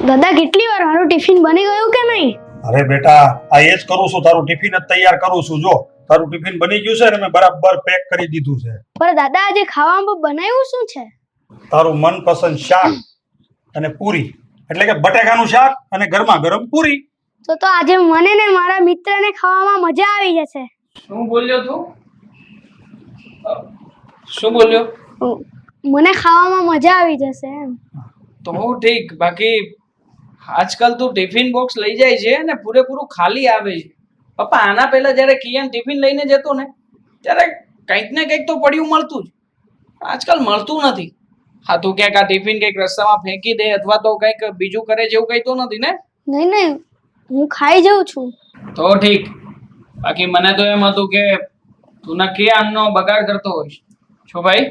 દાદા કેટલી વાર મારું ટિફિન બની ગયું કે નહીં? અરે બેટા, આ એ જ કરું છું, તારું ટિફિન જ તૈયાર કરું છું. જો તારું ટિફિન બની ગયું છે ને મેં બરાબર પેક કરી દીધું છે. પણ દાદા આજે ખાવામાં બનાવ્યું શું છે? તારું મનપસંદ શાક અને પૂરી, એટલે કે બટેકાનું શાક અને ગરમા ગરમ પૂરી. તો આજે મને ને મારા મિત્રને ખાવામાં મજા આવી જશે. શું બોલ્યો તું? શું બોલ્યો? મને ખાવામાં મજા આવી જશે એમ. તો ઠીક, બાકી આજકાલ તું ટિફિન બોક્સ લઈ જાય છે અને પૂરેપૂરું ખાલી આવે છે. પપ્પા આના પહેલા જ્યારે કિયાન ટિફિન લઈને જતો ને ત્યારે કંઈક ને કંઈક તો પડ્યું મળતું જ. આજકાલ મળતું નથી. હા, તું ક્યાંક આ ટિફિન કંઈક રસ્તામાં ફેંકી દે અથવા તો કંઈક બીજું કરે જેવું કંઈ તો નથી ને? નહીં, હું ખાઈ જાઉં છું. તો ઠીક, બાકી મને તો એમ હતું કે તું નક્કી આમનો બગાડ કરતો હોઈશ. છો ભાઈ,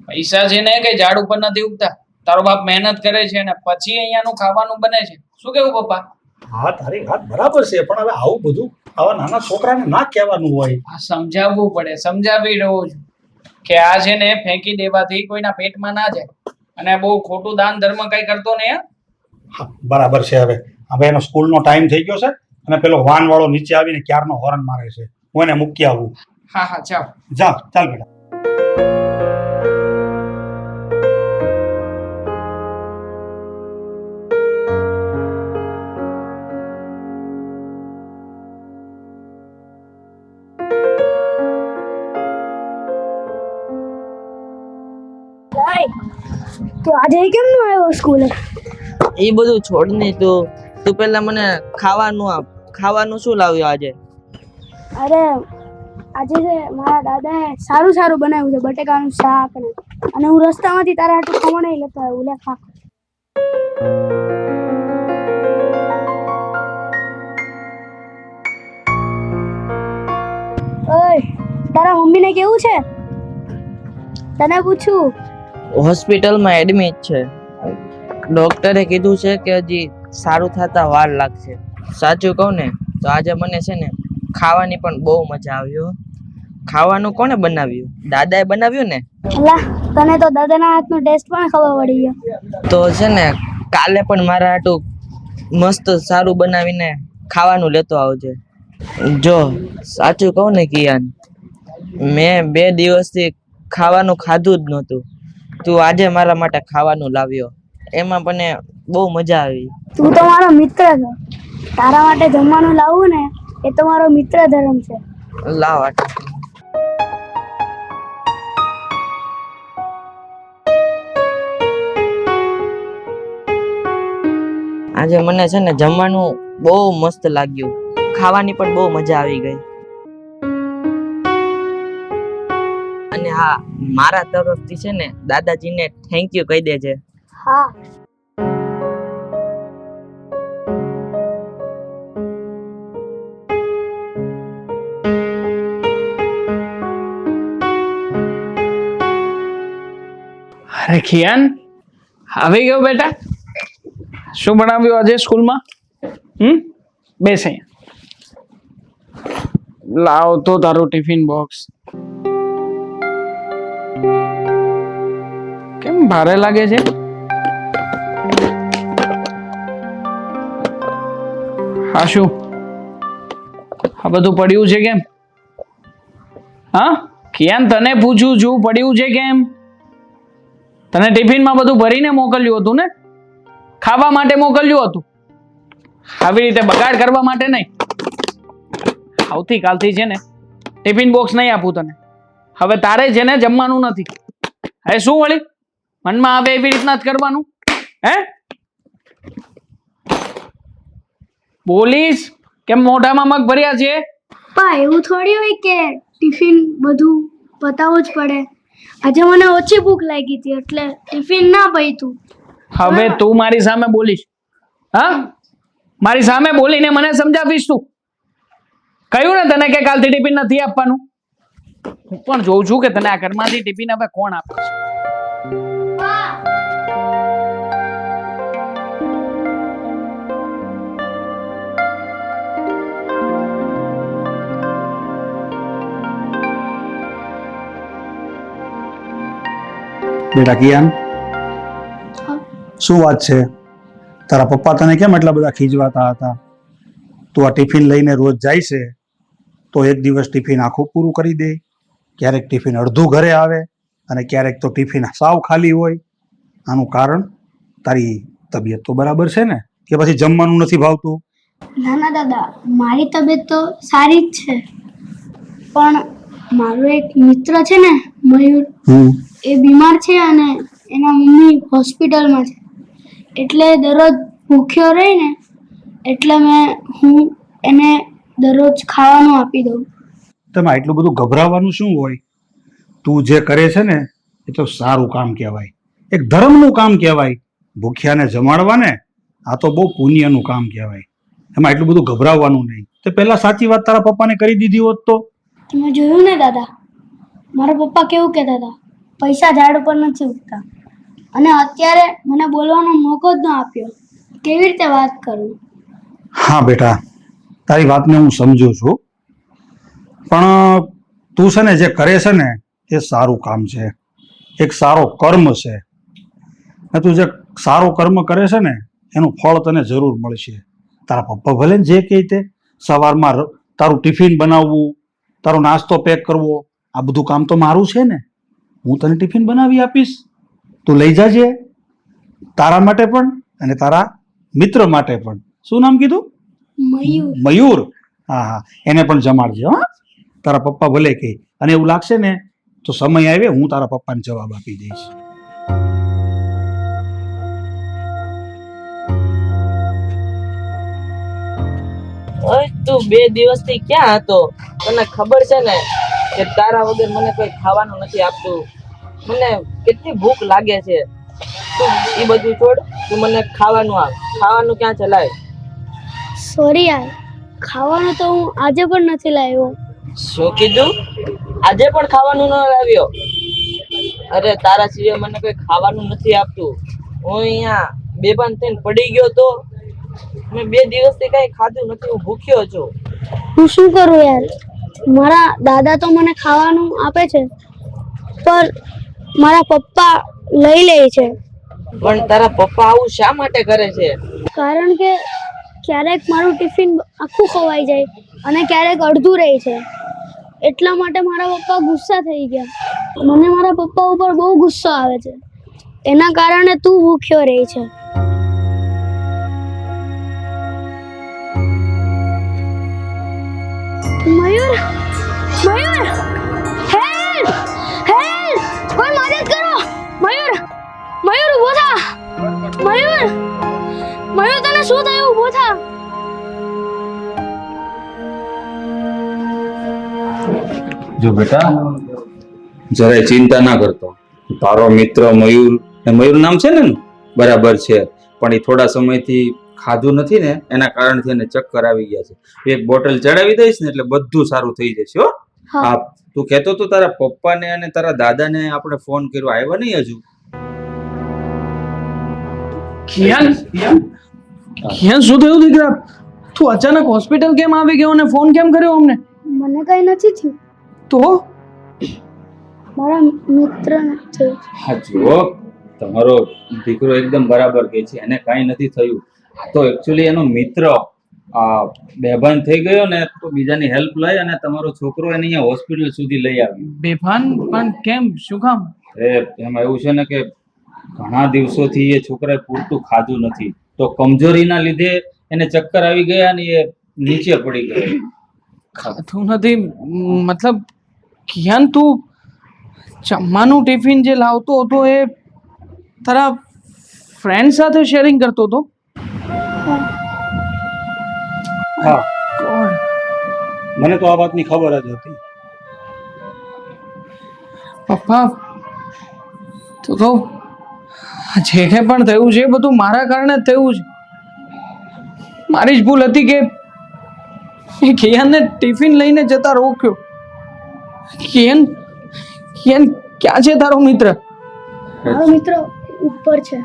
પૈસા છે ને કઈ ઝાડ ઉપર નથી ઉગતા. તારો બાપ મહેનત કરે છે ને પછી અહીંયાનું ખાવાનું બને છે. શું કેવું પપ્પા? હા, તારી વાત બરાબર છે, પણ હવે આવું બધું આવા નાના છોકરાને ના કહેવાનું હોય. આ સમજાવવું પડે, સમજાવી રહ્યો છું કે આ છે ને ફેંકી દેવાથી કોઈના પેટમાં ના જાય અને બહુ ખોટું દાન ધર્મ કઈ કરતો નહીં. હા, બરાબર છે. હવે એનો સ્કૂલનો ટાઈમ થઈ ગયો છે અને પેલો વાન વાળો નીચે આવીને ક્યારનો હોર્ન મારે છે. હું એને મૂકી આવું. હા હા, ચાલ ચાલ બેટા. તો આજે કેમ ન આવ્યો સ્કૂલે? એ બધું છોડ ને, તું પેલા મને ખાવાનું શું લાવ્યો આજે? અરે આજે છે મારા દાદાએ સારું બનાવ્યું છે, બટેકાનું શાક અને હું રસ્તામાંથી તારા હાટું ખમણ લેતો આવ્યો. લે ખા. ઓય, તારા મમ્મીને કેવું છે? તને પૂછું. હોસ્પિટલમાં એડમિટ છે. ડોક્ટરે કીધું છે કે હજી સારું થતા વાર લાગશે. સાચું કહું ને તો આજે મને છે ને ખાવાની પણ બહુ મજા આવ્યો. ખાવાનું કોણે બનાવ્યું? દાદાએ બનાવ્યું ને? અલા, તને તો દાદાના હાથનો ટેસ્ટ પણ ખબર પડી ગયો. તો છે ને કાલે પણ મારા હાટું મસ્ત સારું બનાવીને ખાવાનું લેતો આવજે. જો સાચું કહું ને કિયાન, મેં 2 દિવસથી ખાવાનું ખાધું જ નહોતું. તું આજે મારા માટે ખાવાનું લાવ્યો, એમાં મને બહુ મજા આવી. તું તો મારો મિત્ર છે. તારા માટે જમવાનું લાવવું ને એ તો મારો મિત્ર ધર્મ છે. લાવ. આજે મને છે ને જમવાનું બહુ મસ્ત લાગ્યું. ખાવાની પણ બહુ મજા આવી ગઈ. અને હા, મારા તરફથી છે ને દાદાજીને થેન્ક યુ કહી દેજે. હા. અરે કિયાન, આવી ગયો બેટા. શું ભણાવ્યું આજે સ્કૂલમાં? બેસ અહીંયા. લાવ તો તારું ટિફિન બોક્સ. કેમ ભારે લાગે છે? હા, શું આ બધું પડ્યું છે કેમ? હા કિયાન, તને પૂછું છું પડ્યું છે કેમ? તને ટિફિનમાં બધું ભરીને મોકલ્યું હતું ને? ખાવા માટે મોકલ્યું હતું. આવી રીતે બગાડ કરવા માટે નહીં. આવતીકાલથી છે ને ટિફિન બોક્સ નહીં આપું તને. હવે તારે છે ને જમવાનું નથી. હવે શું વળી મનમાં આવે એવી રીતના જ કરવાનું? હે બોલીશ કેમ? મોઢામાં મગ ભર્યા છે? પા એવું થોડી હોય કે ટિફિન બધું પતાવવું જ પડે. આજે મને ઓછી ભૂખ લાગી હતી એટલે ટિફિન ના પૈતું. હવે તું મારી સામે બોલીશ? હા, મારી સામે બોલીને મને સમજાવીશ તું? કહ્યું ને તને કે કાલથી ટિફિન નથી આપવાનું. હું પણ જોઉં છું કે તને આ ઘરમાંથી ટિફિન હવે કોણ આપે છે. બેટા કિયાન, શું વાત છે? તારા પપ્પા તને કેમ એટલા બધા ખીજવાતા હતા? તું આ ટિફિન લઈને રોજ જાય છે તો એક દિવસ ટિફિન આખું પૂરું કરી દે, ક્યારેક ટિફિન અડધું ઘરે આવે અને ક્યારેક તો ટિફિન સાવ ખાલી હોય. આનું કારણ તારી તબિયત તો બરાબર છે ને, કે પછી જમવાનું નથી ભાવતું? ના ના દાદા, મારી તબિયત તો સારી જ છે, પણ મારો એક મિત્ર છે ને મયુર, એ બીમાર છે અને એના મમ્મી હોસ્પિટલમાં છે, એટલે દરરોજ ભૂખ્યો રહીને એટલે હું એને દરરોજ ખાવાનું આપી દઉં. તેમાં એટલું બધું ગભરાવાનું શું હોય? તું જે કરે છે ને એ તો સારું કામ કહેવાય, એક ધર્મનું કામ કહેવાય. ભૂખ્યાને જમાડવા ને આ તો બહુ પુણ્યનું કામ કહેવાય. એમાં એટલું બધું ગભરાવાનું નહીં. તે પહેલા સાચી વાત તારા પપ્પાને કરી દીધી હોત તો? તમે જોયું ને દાદા, મારા પપ્પા કેવું કહેતા હતા, પૈસા ઝાડ ઉપર નથી ઉગતા, અને અત્યારે મને બોલવાનો મોકો જ ન આપ્યો. કેવી રીતે વાત કરું? હા બેટા, તારી વાતને હું સમજુ છું, પણ તું છે ને જે કરે છે ને એ સારું કામ છે, એક સારો કર્મ છે. ને તું જે સારો કર્મ કરે છે ને એનું ફળ તને જરૂર મળશે. તારા પપ્પા ભલે ને જે કહે તે, સવારમાં તારું ટિફિન બનાવવું, તારો નાસ્તો પેક કરવો, આ બધું કામ તો મારું છે ને. હું તને ટિફિન બનાવી આપીશ, તું લઈ જાજે, તારા માટે પણ અને તારા મિત્ર માટે પણ. શું નામ કીધું? મયુર. મયુર. હા હા, એને પણ જમાડજે. હા, તારા પપ્પા ભલે કહે, અને એવું લાગશે ને તો સમય આવે હું તારા પપ્પાને જવાબ આપી દઈશ. ઓય તું 2 દિવસથી ક્યાં હતો? તને ખબર છે ને કે તારા વગર મને કોઈ ખાવાનું નથી આપતું. મને કેટલી ભૂખ લાગે છે. તું એ બધું છોડ, તું મને ખાવાનું આપ. ખાવાનું ક્યાં છે લાય? સોરી યાર, ખાવાનું તો હું આજે પણ નથી લાવ્યો. શું કીધું? આજે પણ ખાવાનું ન લાવ્યો? અરે તારા સિવાય મને કોઈ ખાવાનું નથી આપતું. હું અહીંયા બેભાન થઈને પડી ગયો તો મેં 2 દિવસથી કઈ ખાધું નથી. હું ભૂખ્યો છું. હું શું કરું યાર? મારા દાદા તો મને ખાવાનું આપે છે, પણ મારા પપ્પા લઈ લે છે. પણ તારા પપ્પા આવું શા માટે કરે છે? કારણ કે ક્યારેક મારું ટિફિન આખું ખવાઈ જાય અને ક્યારેક અડધું રહે છે, એટલા માટે મારા પપ્પા ગુસ્સા થઈ ગયા. મને મારા પપ્પા ઉપર બહુ ગુસ્સો આવે છે, એના કારણે તું ભૂખ્યો રહે છે. મયુર, મયુર, હેલ્પ, હેલ્પ, કોઈ મદદ કરો. મયુર, મયુર ઊભો થા. મયુર, મયુર તને શું થયું? ઊભો થા. જો બેટા, જરાય ચિંતા ના કરતો. તારો મિત્ર મયુર, મયુર નામ છે ને, બરાબર છે, પણ એ થોડા સમયથી ખાધું નથી ને એના કારણથી એને ચક્કર આવી ગયા છે. એક બોટલ ચડાવી દઈશ ને એટલે બધું સારું થઈ જશે. હો હા, તું કહેતો તો તારા પપ્પાને અને તારા દાદાને આપણે ફોન કર્યો, આવ્યા નહીં હજુ? કિયાન, કિયાન શું થયું દીકરા? તું અચાનક હોસ્પિટલ કેમ આવી ગયો અને ફોન કેમ કર્યો અમને? મને કઈ નથી થયું, તો મારા મિત્રને થયું. હા જુઓ, તમારો દીકરો એકદમ બરાબર કહે છે, એને કાંઈ નથી થયું. આ તો એકચ્યુઅલી એનો મિત્ર બેભાન થઈ ગયો ને તો બીજાની હેલ્પ લઈ અને તમારો છોકરો એને અહીંયા હોસ્પિટલ સુધી લઈ આવ્યો. બેભાન? પણ કેમ? શું કામ? એમાં એવું છે ને કે ઘણા દિવસોથી એ છોકરાએ પૂરતું ખાધું નથી, તો કમજોરીના લીધે એને ચક્કર આવી ગયા ને એ નીચે પડી ગયો. ખાધું નથી મતલબ? કિયાન, તું જમવાનું ટિફિન જે લાવતો હતો એ તારા ફ્રેન્ડ સાથે શેરિંગ કરતો હતો? હા, મને તો આ વાતની ખબર જ હતી. પપ્પા, તો જે કંઈ પણ થયું છે એ બધું મારા કારણે જ થયું છે. મારી જ ભૂલ હતી કે કિયાનને ટિફિન લઈને જતા રોક્યો. કિયાન, કિયાન ક્યાં છે તારો મિત્ર? મારો મિત્ર ઉપર છે.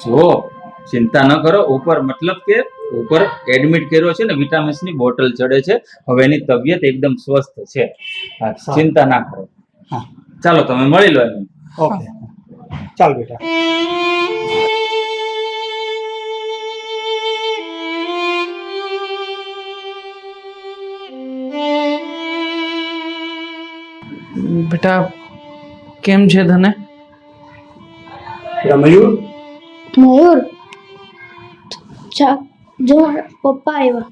જો ચિંતા ન કરો, ઉપર મતલબ કે ઉપર એડમિટ કર્યો છે ને, વિટામિન્સ ની બોટલ ચડે છે, હવે એની તબિયત એકદમ સ્વસ્થ છે. હા, ચિંતા ના કરો. હા, ચાલો તમે મળી લો એને. ઓકે, ચાલ બેટા. બેટા કેમ છે તને? મયુર, મયુર, જો મારા પપ્પા આવ્યા.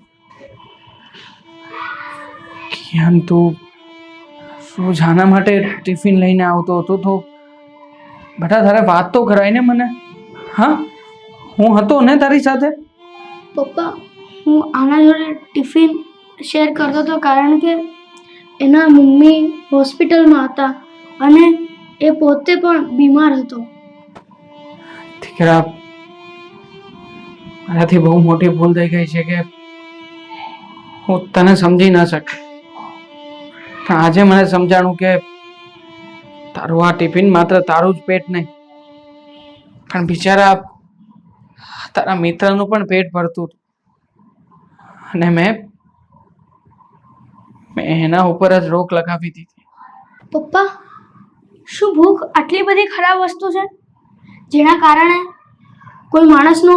કિયાન તું રોજ આના માટે ટિફિન લઈને આવતો હતો તો બેટા તારે વાત તો કરાય ને મને. હા, હું હતો ને તારી સાથે. પપ્પા, હું આના જોડે ટિફિન શેર કરતો હતો કારણ કે એના મમ્મી હોસ્પિટલમાં હતા અને એ પોતે પણ બીમાર હતો. દીકરા, મારાથી બહુ મોટી ભૂલ થઈ ગઈ છે કે હું તને સમજી ન શક્યો. પણ આજે મને સમજાણું કે તારું આ ટિફિન માત્ર તારું જ પેટ નહીં પણ બિચારા તારા મિત્રનું પણ પેટ ભરતું હતું. અને મેં એના ઉપર જ રોક લગાવી દીધી. પપ્પા, શું ભૂખ આટલી બધી ખરાબ વસ્તુ છે જેના કારણે કોઈ માણસનો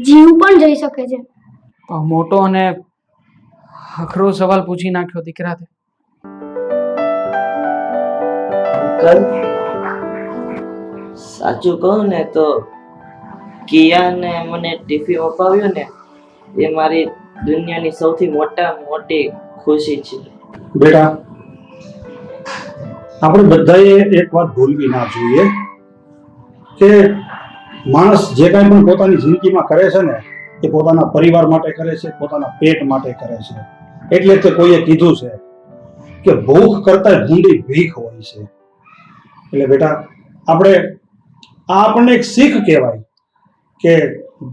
જીવ પણ જઈ શકે છે? બહુ મોટો અને અઘરો સવાલ પૂછી નાખ્યો દીકરાથી. અંકલ, સાચું કહું ને તો કિયાને મને ટિફિન અપાવ્યું ને એ મારી દુનિયાની સૌથી મોટી ખુશી છે. બેટા, આપણે બધાએ એક વાત ભૂલવી ના જોઈએ કે માણસ જે કાંઈ પણ પોતાની જિંદગીમાં કરે છે ને એ પોતાના પરિવાર માટે કરે છે, પોતાના પેટ માટે કરે છે. એટલે તો કોઈએ કીધું છે કે ભૂખ કરતા ઊંડી ભીખ હોય છે. એટલે બેટા, આપણને એક શીખ કહેવાય કે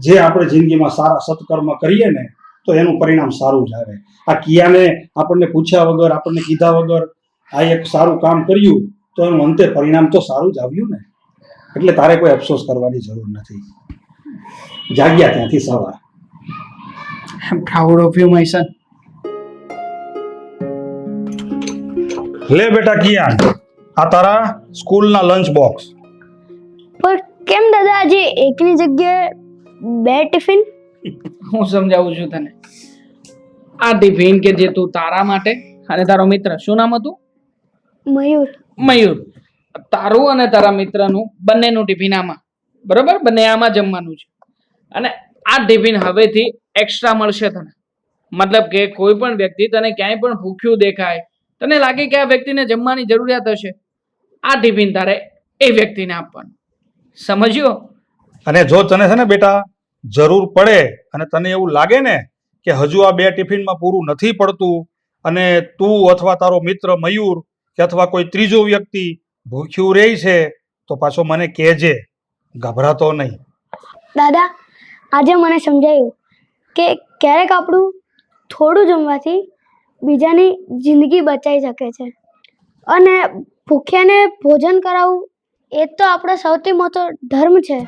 જે આપણે જિંદગીમાં સારા સત્કર્મ કરીએ ને તો એનું પરિણામ સારું જ આવે. આ કિયાને આપણને પૂછ્યા વગર, આપણને કીધા વગર આ એક સારું કામ કર્યું તો એનું અંતે પરિણામ તો સારું જ આવ્યું ને. એટલે તારે કોઈ અફસોસ કરવાની જરૂર નથી. જાગ્યા ત્યાંથી સવાર. Proud of you my son. લે બેટા કિયાન, આ તારા સ્કૂલના લંચ બોક્સ. પણ કેમ દાદા આજે એકની જગ્યાએ 2 ટિફિન? હું સમજાવું છું તને. આ ટિફિન કે જે તું તારા માટે અને તારો મિત્ર, શું નામ હતું? મયુર. મયુર. તારું અને તારા મિત્રનું બંનેનું ટિફિન આમાં, બરોબર? બંને આમાં જમવાનું છે. અને આ ટિફિન હવેથી એક્સ્ટ્રા મળશે તને. મતલબ કે કોઈ પણ વ્યક્તિ તને ક્યાંય પણ ભૂખ્યું દેખાય, તને લાગે કે આ વ્યક્તિને જમવાની જરૂરિયાત હશે, આ ટિફિન તારે એ વ્યક્તિને આપવાનું. સમજ્યો? અને જો તને છે ને બેટા જરૂર પડે અને તને એવું લાગે ને કે હજુ આ 2 ટિફિનમાં પૂરું નથી પડતું અને તું અથવા તારો મિત્ર મયુર કે અથવા કોઈ ત્રીજો વ્યક્તિ ભૂખ્યું રહે છે તો પાછો મને કહેજે, ગભરાતો નહીં. દાદા, આજે મને સમજાયું કે ક્યારેક આપણું થોડું જમવાથી બીજાની જિંદગી બચાવી શકે છે અને ભૂખ્યાને ભોજન કરાવવું એ તો આપણો સૌથી મોટો ધર્મ છે.